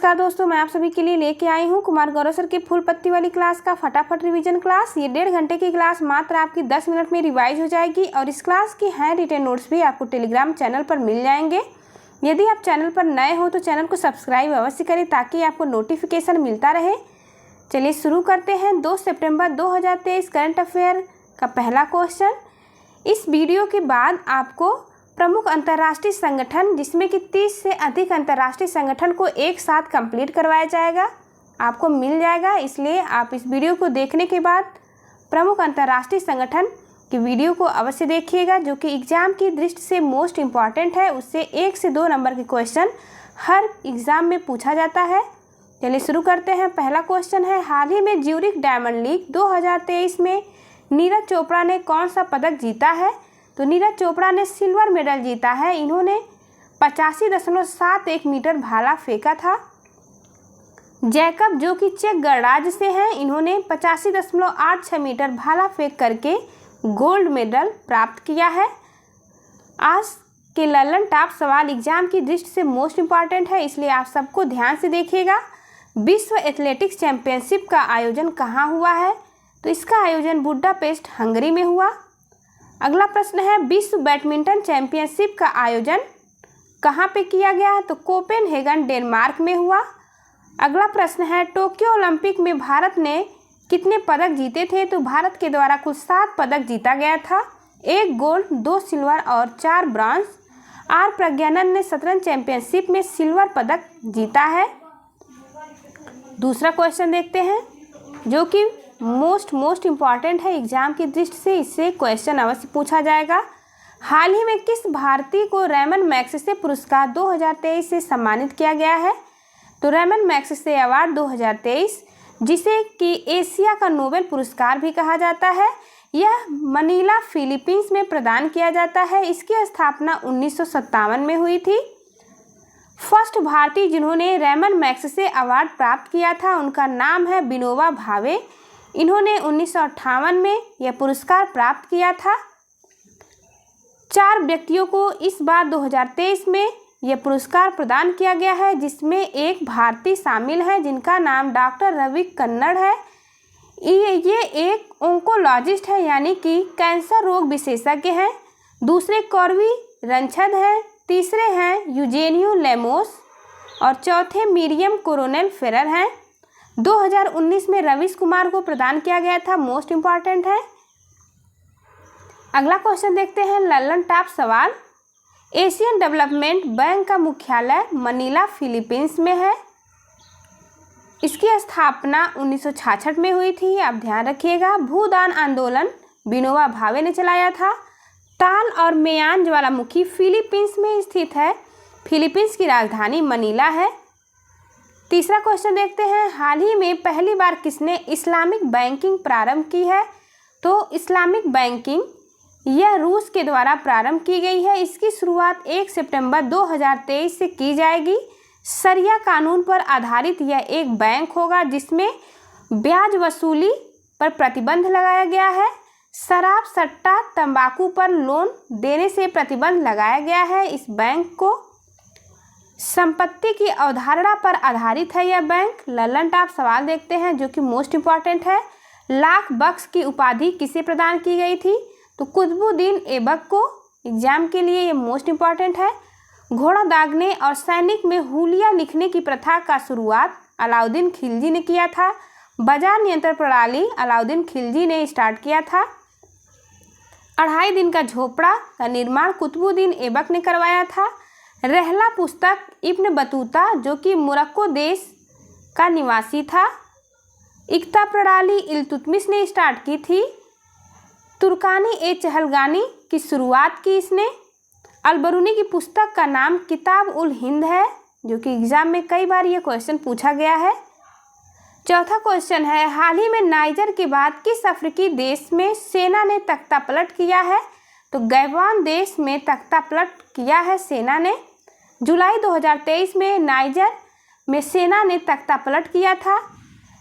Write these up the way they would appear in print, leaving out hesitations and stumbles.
नमस्कार दोस्तों, मैं आप सभी के लिए लेके आई हूँ कुमार गौरव सर की फुल पत्ती वाली क्लास का फटाफट रिवीजन क्लास। ये 1.5 घंटे की क्लास मात्र आपकी 10 मिनट में रिवाइज हो जाएगी और इस क्लास की हैंड रिटेन नोट्स भी आपको टेलीग्राम चैनल पर मिल जाएंगे। यदि आप चैनल पर नए हो तो चैनल को सब्सक्राइब अवश्य करें ताकि आपको नोटिफिकेशन मिलता रहे। चलिए शुरू करते हैं। 2 सितंबर 2023 करंट अफेयर का पहला क्वेश्चन। इस वीडियो के बाद आपको प्रमुख अंतर्राष्ट्रीय संगठन, जिसमें कि 30 से अधिक अंतर्राष्ट्रीय संगठन को एक साथ कंप्लीट करवाया जाएगा, आपको मिल जाएगा। इसलिए आप इस वीडियो को देखने के बाद प्रमुख अंतर्राष्ट्रीय संगठन की वीडियो को अवश्य देखिएगा, जो कि एग्ज़ाम की दृष्टि से मोस्ट इम्पॉर्टेंट है। उससे 1 से 2 नंबर के क्वेश्चन हर एग्ज़ाम में पूछा जाता है। चलिए शुरू करते हैं। पहला क्वेश्चन है, हाल ही में ज्यूरिख डायमंड लीग 2023 में नीरज चोपड़ा ने कौन सा पदक जीता है? तो नीरज चोपड़ा ने सिल्वर मेडल जीता है। इन्होंने 85.71 मीटर भाला फेंका था। जैकब, जो कि चेक गणराज्य से हैं, इन्होंने 85.86 मीटर भाला फेंक करके गोल्ड मेडल प्राप्त किया है। आज के लल्लन टॉप सवाल एग्जाम की दृष्टि से मोस्ट इम्पॉर्टेंट है, इसलिए आप सबको ध्यान से देखिएगा। विश्व एथलेटिक्स चैंपियनशिप का आयोजन कहाँ हुआ है? तो इसका आयोजन बुडापेस्ट, हंगरी में हुआ। अगला प्रश्न है, विश्व बैडमिंटन चैंपियनशिप का आयोजन कहाँ पे किया गया है? तो कोपेनहेगन, डेनमार्क में हुआ। अगला प्रश्न है, टोक्यो ओलंपिक में भारत ने कितने पदक जीते थे? तो भारत के द्वारा कुल 7 पदक जीता गया था, 1 गोल्ड, 2 सिल्वर और 4 ब्रॉन्ज। आर प्रज्ञानंद ने शतरंज चैंपियनशिप में सिल्वर पदक जीता है। दूसरा क्वेश्चन देखते हैं, जो कि मोस्ट इम्पॉर्टेंट है एग्जाम की दृष्टि से, इससे क्वेश्चन अवश्य पूछा जाएगा। हाल ही में किस भारतीय को रेमन मैग्सेसे पुरस्कार 2023 से सम्मानित किया गया है? तो रेमन मैग्सेसे अवार्ड 2023, जिसे कि एशिया का नोबेल पुरस्कार भी कहा जाता है, यह मनीला, फिलीपींस में प्रदान किया जाता है। इसकी स्थापना 1957 में हुई थी। फर्स्ट भारतीय जिन्होंने रेमन मैग्सेसे अवार्ड प्राप्त किया था, उनका नाम है विनोबा भावे। इन्होंने 1958 में यह पुरस्कार प्राप्त किया था। 4 व्यक्तियों को इस बार 2023 में यह पुरस्कार प्रदान किया गया है, जिसमें एक भारतीय शामिल है जिनका नाम डॉक्टर रवि कन्नड़ है। ये एक ओंकोलॉजिस्ट है, यानी कि कैंसर रोग विशेषज्ञ हैं। दूसरे कॉर्वी रंछद हैं। तीसरे हैं यूजेनियो लेमोस और चौथे मिरियम कोरोनेल फेरर हैं। 2019 में रवीश कुमार को प्रदान किया गया था, मोस्ट इम्पॉर्टेंट है। अगला क्वेश्चन देखते हैं, लल्लन टॉप सवाल। एशियन डेवलपमेंट बैंक का मुख्यालय मनीला, फिलीपींस में है। इसकी स्थापना 1966 में हुई थी, आप ध्यान रखिएगा। भूदान आंदोलन विनोबा भावे ने चलाया था। ताल और मेयान ज्वालामुखी फिलीपींस में स्थित है। फिलीपींस की राजधानी मनीला है। तीसरा क्वेश्चन देखते हैं, हाल ही में पहली बार किसने इस्लामिक बैंकिंग प्रारंभ की है? तो इस्लामिक बैंकिंग यह रूस के द्वारा प्रारंभ की गई है। इसकी शुरुआत 1 सितंबर 2023 से की जाएगी। शरिया कानून पर आधारित यह एक बैंक होगा, जिसमें ब्याज वसूली पर प्रतिबंध लगाया गया है। शराब, सट्टा, तंबाकू पर लोन देने से प्रतिबंध लगाया गया है। इस बैंक को संपत्ति की अवधारणा पर आधारित है यह बैंक। लल्लन टॉप सवाल देखते हैं, जो कि मोस्ट इम्पॉर्टेंट है। लाख बख्श की उपाधि किसे प्रदान की गई थी? तो कुतुबुद्दीन ऐबक को। एग्जाम के लिए ये मोस्ट इम्पॉर्टेंट है। घोड़ा दागने और सैनिक में हुलिया लिखने की प्रथा का शुरुआत अलाउद्दीन खिलजी ने किया था। बाजार नियंत्रण प्रणाली अलाउद्दीन खिलजी ने स्टार्ट किया था। 2.5 दिन का झोपड़ा का निर्माण कुतुबुद्दीन ऐबक ने करवाया था। रहला पुस्तक इब्न बतूता, जो कि मोरक्को देश का निवासी था। इक्ता प्रणाली इल्तुतमिश ने स्टार्ट की थी। तुर्कानी ए चहलगानी की शुरुआत की इसने। अलबरूनी की पुस्तक का नाम किताब उल हिंद है, जो कि एग्जाम में कई बार ये क्वेश्चन पूछा गया है। चौथा क्वेश्चन है, हाल ही में नाइजर के बाद किस अफ्रीकी देश में सेना ने तख्ता पलट किया है? तो गैबॉन देश में तख्ता पलट किया है सेना ने। जुलाई 2023 में नाइजर में सेना ने तख्ता पलट किया था।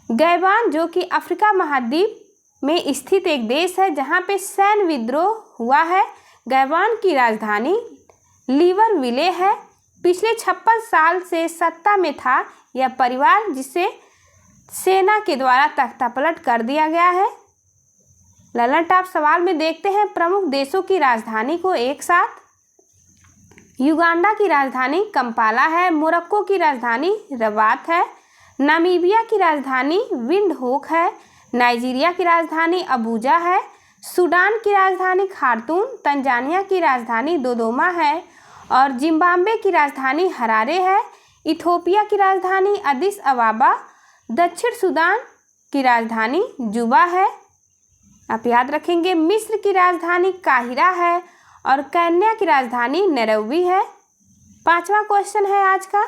गैबॉन, जो कि अफ्रीका महाद्वीप में स्थित एक देश है, जहां पे सैन्य विद्रोह हुआ है। गैबॉन की राजधानी लिब्रविले है। पिछले 56 साल से सत्ता में था या परिवार जिसे सेना के द्वारा तख्तापलट कर दिया गया है। ललन टॉप सवाल में देखते हैं प्रमुख देशों की राजधानी को एक साथ। युगांडा की राजधानी कंपाला है। मोरक्को की राजधानी रबात है। नामीबिया की राजधानी विंडहोक है। नाइजीरिया की राजधानी अबूजा है। सूडान की राजधानी खार्तूम। तंजानिया की राजधानी दोदोमा है और जिम्बाब्वे की राजधानी हरारे है। इथियोपिया की राजधानी अदिस अबाबा। दक्षिण सूडान की राजधानी जुबा है। आप याद रखेंगे मिस्र की राजधानी काहिरा है और केन्या की राजधानी नैरोबी है। 5वां क्वेश्चन है आज का,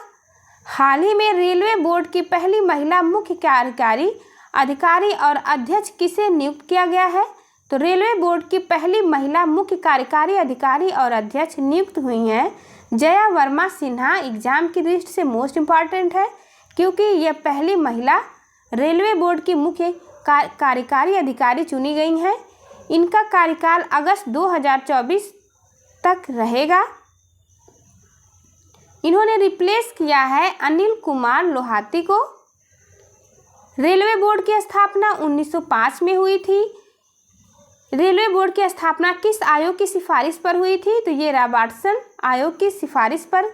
हाल ही में रेलवे बोर्ड की पहली महिला मुख्य कार्यकारी अधिकारी और अध्यक्ष किसे नियुक्त किया गया है? तो रेलवे बोर्ड की पहली महिला मुख्य कार्यकारी अधिकारी और अध्यक्ष नियुक्त हुई हैं जया वर्मा सिन्हा। एग्जाम की दृष्टि से मोस्ट इम्पॉर्टेंट है क्योंकि यह पहली महिला रेलवे बोर्ड की मुख्य कार्यकारी अधिकारी चुनी गई हैं। इनका कार्यकाल अगस्त 2024 तक रहेगा। इन्होंने रिप्लेस किया है अनिल कुमार लोहाती को। रेलवे बोर्ड की स्थापना 1905 में हुई थी। रेलवे बोर्ड की स्थापना किस आयोग की सिफारिश पर हुई थी? तो ये रॉबर्टसन आयोग की सिफारिश पर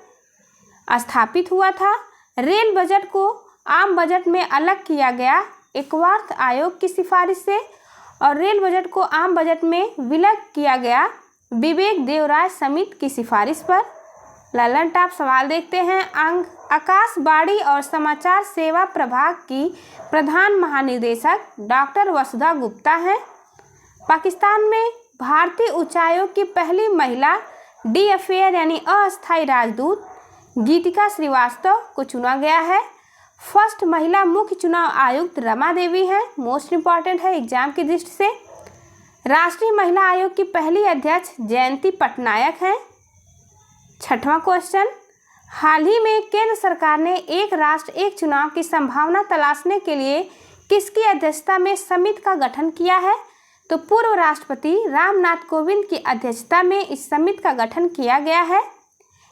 स्थापित हुआ था। रेल बजट को आम बजट में अलग किया गया एकवर्थ आयोग की सिफारिश से और रेल बजट को आम बजट में विलय किया गया विवेक देवराय समिति की सिफारिश पर। ललन टॉप सवाल देखते हैं। आकाशवाणी और समाचार सेवा प्रभाग की प्रधान महानिदेशक डॉक्टर वसुधा गुप्ता हैं। पाकिस्तान में भारतीय उच्चायोग की पहली महिला डी अफेयर यानी अस्थायी राजदूत गीतिका श्रीवास्तव को चुना गया है। फर्स्ट महिला मुख्य चुनाव आयुक्त रमा देवी हैं। मोस्ट इम्पॉर्टेंट है एग्जाम की दृष्टि से। राष्ट्रीय महिला आयोग की पहली अध्यक्ष जयंती पटनायक हैं। 6वां क्वेश्चन, हाल ही में केंद्र सरकार ने एक राष्ट्र एक चुनाव की संभावना तलाशने के लिए किसकी अध्यक्षता में समिति का गठन किया है? तो पूर्व राष्ट्रपति रामनाथ कोविंद की अध्यक्षता में इस समिति का गठन किया गया है।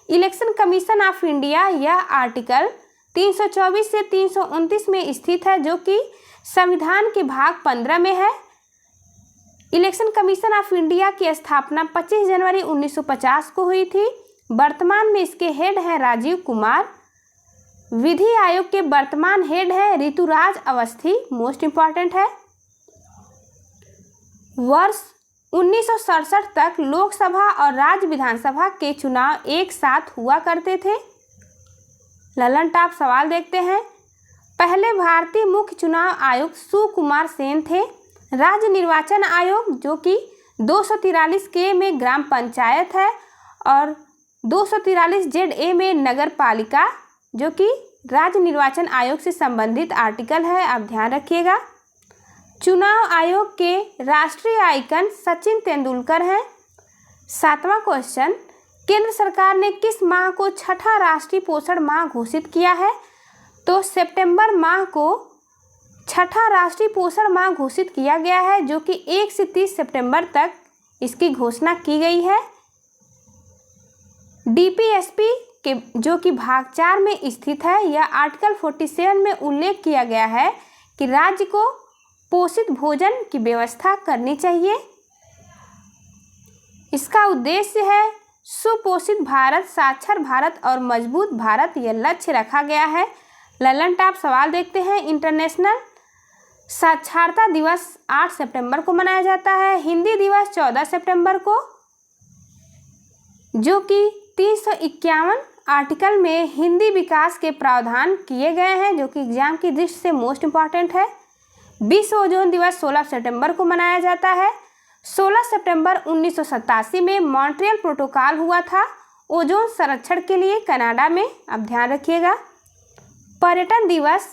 इलेक्शन कमीशन ऑफ इंडिया यह आर्टिकल 324 से 329 में स्थित है जो कि संविधान के भाग 15 में है। इलेक्शन कमीशन ऑफ इंडिया की स्थापना 25 जनवरी 1950 को हुई थी। वर्तमान में इसके हेड हैं राजीव कुमार। विधि आयोग के वर्तमान हेड हैं ऋतुराज अवस्थी। मोस्ट इम्पॉर्टेंट है। वर्ष 1967 तक लोकसभा और राज्य विधानसभा के चुनाव एक साथ हुआ करते थे। ललन टॉप सवाल देखते हैं। पहले भारतीय मुख्य चुनाव आयुक्त सुकुमार सेन थे। राज्य निर्वाचन आयोग जो कि 243 के में ग्राम पंचायत है और 243 ZA में नगर पालिका जो कि राज्य निर्वाचन आयोग से संबंधित आर्टिकल है, आप ध्यान रखिएगा। चुनाव आयोग के राष्ट्रीय आइकन सचिन तेंदुलकर हैं। 7वां क्वेश्चन, केंद्र सरकार ने किस माह को छठा राष्ट्रीय पोषण माह घोषित किया है? तो सितंबर माह को छठा राष्ट्रीय पोषण माह घोषित किया गया है जो कि 1 से 30 सितंबर तक इसकी घोषणा की गई है। DPSP के जो कि भाग 4 में स्थित है, यह आर्टिकल 47 में उल्लेख किया गया है कि राज्य को पोषित भोजन की व्यवस्था करनी चाहिए। इसका उद्देश्य है सुपोषित भारत, साक्षर भारत और मजबूत भारत, यह लक्ष्य रखा गया है। ललन टॉप सवाल देखते हैं। इंटरनेशनल साक्षरता दिवस 8 सितंबर को मनाया जाता है। हिंदी दिवस 14 सितंबर को जो कि 351 आर्टिकल में हिंदी विकास के प्रावधान किए गए हैं जो कि एग्जाम की दृष्टि से मोस्ट इम्पॉर्टेंट है। विश्व ओजोन दिवस 16 सितंबर को मनाया जाता है। 16 सितंबर 1987 में मॉन्ट्रियल प्रोटोकॉल हुआ था ओजोन संरक्षण के लिए कनाडा में, आप ध्यान रखिएगा। पर्यटन दिवस,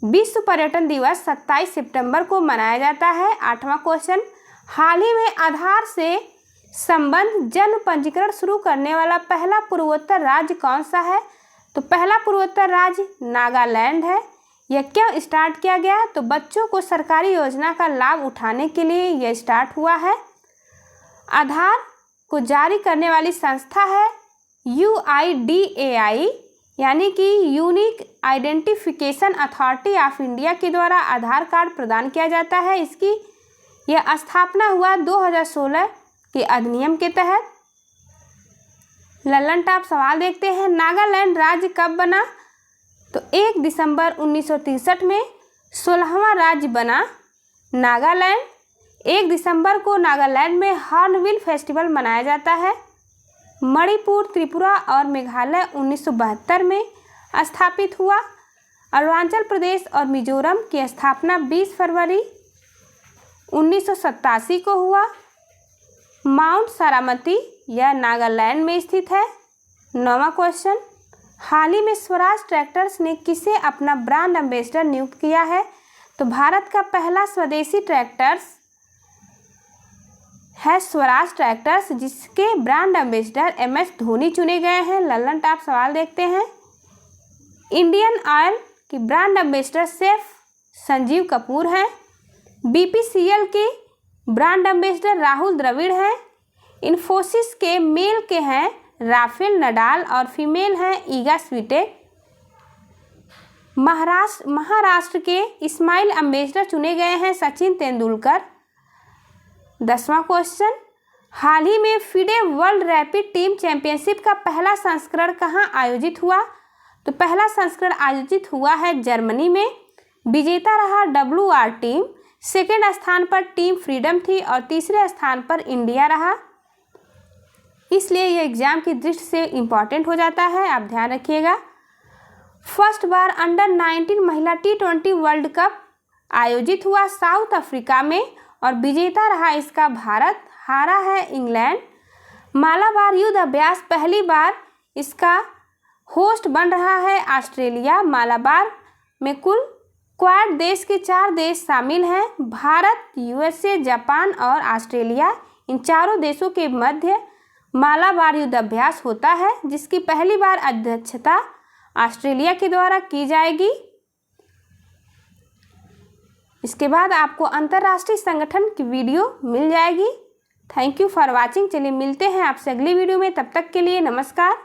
विश्व पर्यटन दिवस 27 सितंबर को मनाया जाता है। 8वां क्वेश्चन, हाल ही में आधार से संबंध जन्म पंजीकरण शुरू करने वाला पहला पूर्वोत्तर राज्य कौन सा है? तो पहला पूर्वोत्तर राज्य नागालैंड है। यह क्यों स्टार्ट किया गया? तो बच्चों को सरकारी योजना का लाभ उठाने के लिए यह स्टार्ट हुआ है। आधार को जारी करने वाली संस्था है UIDAI यानी कि unique identification authority of India के द्वारा आधार कार्ड प्रदान किया जाता है। इसकी यह स्थापना हुआ 2016 के अधिनियम के तहत। लल्लन टॉप सवाल देखते हैं, नागालैंड राज्य कब बना? तो 1 दिसंबर 1963 में 16वां राज्य बना नागालैंड। 1 दिसंबर को नागालैंड में हॉर्नबिल फेस्टिवल मनाया जाता है। मणिपुर, त्रिपुरा और मेघालय 1972 में स्थापित हुआ। अरुणाचल प्रदेश और मिजोरम की स्थापना 20 फरवरी 1987 को हुआ। माउंट सारामती यह नागालैंड में स्थित है। 9वां क्वेश्चन, हाल ही में स्वराज ट्रैक्टर्स ने किसे अपना ब्रांड एम्बेसडर नियुक्त किया है? तो भारत का पहला स्वदेशी ट्रैक्टर्स है स्वराज ट्रैक्टर्स, जिसके ब्रांड एम्बेसडर MS धोनी चुने गए हैं। लल्लन टॉप सवाल देखते हैं, इंडियन ऑयल की brand ambassador chef Sanjeev Kapoor हैं। BPCL के ब्रांड एम्बेसडर राहुल द्रविड़ हैं। इन्फोसिस के मेल के हैं राफेल नडाल और फीमेल हैं ईगा स्वीटेक। महाराष्ट्र के इस्माइल एम्बेसडर चुने गए हैं सचिन तेंदुलकर। 10वां क्वेश्चन, हाल ही में FIDE world rapid team championship का पहला संस्करण कहाँ आयोजित हुआ? तो पहला संस्करण आयोजित हुआ है जर्मनी में। विजेता रहा WR टीम। सेकेंड स्थान पर टीम फ्रीडम थी और तीसरे स्थान पर इंडिया रहा। इसलिए यह एग्जाम की दृष्टि से इम्पॉर्टेंट हो जाता है, आप ध्यान रखिएगा। फर्स्ट बार अंडर-19 महिला T20 वर्ल्ड कप आयोजित हुआ साउथ अफ्रीका में और विजेता रहा इसका भारत, हारा है इंग्लैंड। मालाबार युद्ध अभ्यास पहली बार इसका होस्ट बन रहा है ऑस्ट्रेलिया। मालाबार में कुल क्वाड देश के 4 देश शामिल हैं, भारत, USA, जापान और ऑस्ट्रेलिया। इन चारों देशों के मध्य मालाबार युद्ध अभ्यास होता है, जिसकी पहली बार अध्यक्षता ऑस्ट्रेलिया के द्वारा की जाएगी। इसके बाद आपको अंतर्राष्ट्रीय संगठन की वीडियो मिल जाएगी। Thank you for watching. चलिए मिलते हैं आपसे अगली वीडियो में, तब तक के लिए नमस्कार।